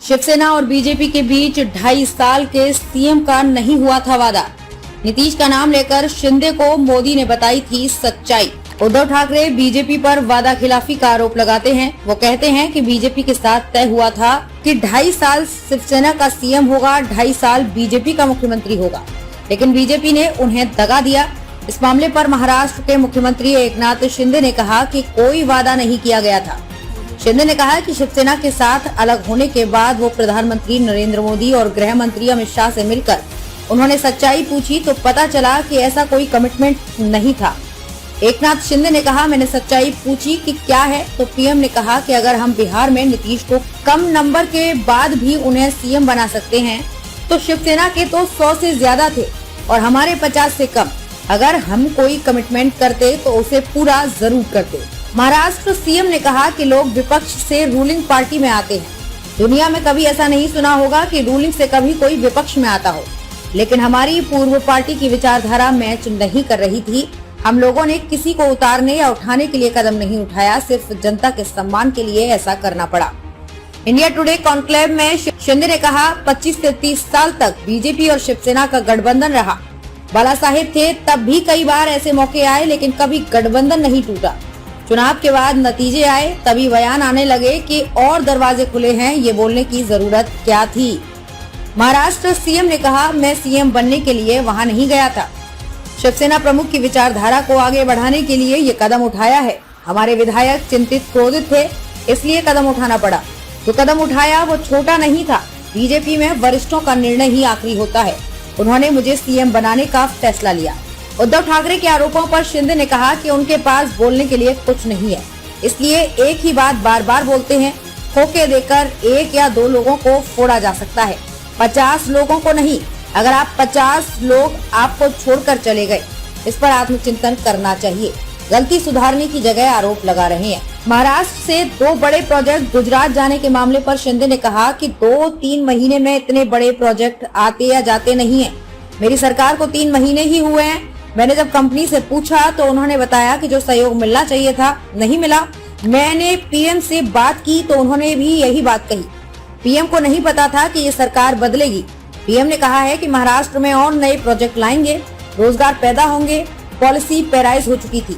शिवसेना और बीजेपी के बीच 2.5 साल के सीएम का नहीं हुआ था वादा। नीतीश का नाम लेकर शिंदे को मोदी ने बताई थी सच्चाई। उद्धव ठाकरे बीजेपी पर वादा खिलाफी का आरोप लगाते हैं। वो कहते हैं कि बीजेपी के साथ तय हुआ था कि 2.5 साल शिवसेना का सीएम होगा, 2.5 साल बीजेपी का मुख्यमंत्री होगा, लेकिन बीजेपी ने उन्हें दगा दिया। इस मामले पर महाराष्ट्र के मुख्यमंत्री एकनाथ शिंदे ने कहा कि कोई वादा नहीं किया गया था। शिंदे ने कहा कि शिवसेना के साथ अलग होने के बाद वो प्रधानमंत्री नरेंद्र मोदी और गृह मंत्री अमित शाह से मिलकर उन्होंने सच्चाई पूछी तो पता चला कि ऐसा कोई कमिटमेंट नहीं था। एकनाथ शिंदे ने कहा, मैंने सच्चाई पूछी कि क्या है, तो पीएम ने कहा कि अगर हम बिहार में नीतीश को कम नंबर के बाद भी उन्हें सीएम बना सकते हैं तो शिवसेना के तो 100 से ज्यादा थे और हमारे 50 से कम। अगर हम कोई कमिटमेंट करते तो उसे पूरा जरूर करते। महाराष्ट्र सीएम ने कहा कि लोग विपक्ष से रूलिंग पार्टी में आते हैं। दुनिया में कभी ऐसा नहीं सुना होगा कि रूलिंग से कभी कोई विपक्ष में आता हो, लेकिन हमारी पूर्व पार्टी की विचारधारा मैच नहीं कर रही थी। हम लोगों ने किसी को उतारने या उठाने के लिए कदम नहीं उठाया, सिर्फ जनता के सम्मान के लिए ऐसा करना पड़ा। इंडिया टुडे कॉन्क्लेव में शिंदे ने कहा, 25 से 30 साल तक बीजेपी और शिवसेना का गठबंधन रहा। बाला साहेब थे तब भी कई बार ऐसे मौके आए, लेकिन कभी गठबंधन नहीं टूटा। चुनाव के बाद नतीजे आए, तभी बयान आने लगे कि और दरवाजे खुले हैं, ये बोलने की जरूरत क्या थी। महाराष्ट्र सीएम ने कहा, मैं सीएम बनने के लिए वहां नहीं गया था। शिवसेना प्रमुख की विचारधारा को आगे बढ़ाने के लिए ये कदम उठाया है। हमारे विधायक चिंतित क्रोधित थे, इसलिए कदम उठाना पड़ा। जो कदम उठाया वो छोटा नहीं था। बीजेपी में वरिष्ठों का निर्णय ही आखिरी होता है। उन्होंने मुझे सीएम बनाने का फैसला लिया। उद्धव ठाकरे के आरोपों पर शिंदे ने कहा कि उनके पास बोलने के लिए कुछ नहीं है, इसलिए एक ही बात बार बार बोलते हैं। खोके देकर 1 या 2 लोगों को फोड़ा जा सकता है, 50 लोगों को नहीं। अगर आप 50 लोग आपको छोड़कर चले गए, इस पर आत्मचिंतन करना चाहिए। गलती सुधारने की जगह आरोप लगा रहे हैं। महाराष्ट्र से 2 बड़े प्रोजेक्ट गुजरात जाने के मामले पर शिंदे ने कहा कि 2-3 महीने में इतने बड़े प्रोजेक्ट आते या जाते नहीं है। मेरी सरकार को 3 महीने ही हुए हैं। मैंने जब कंपनी से पूछा तो उन्होंने बताया कि जो सहयोग मिलना चाहिए था नहीं मिला। मैंने पीएम से बात की तो उन्होंने भी यही बात कही। पीएम को नहीं पता था कि ये सरकार बदलेगी। पीएम ने कहा है कि महाराष्ट्र में और नए प्रोजेक्ट लाएंगे, रोजगार पैदा होंगे। पॉलिसी पैराइज हो चुकी थी।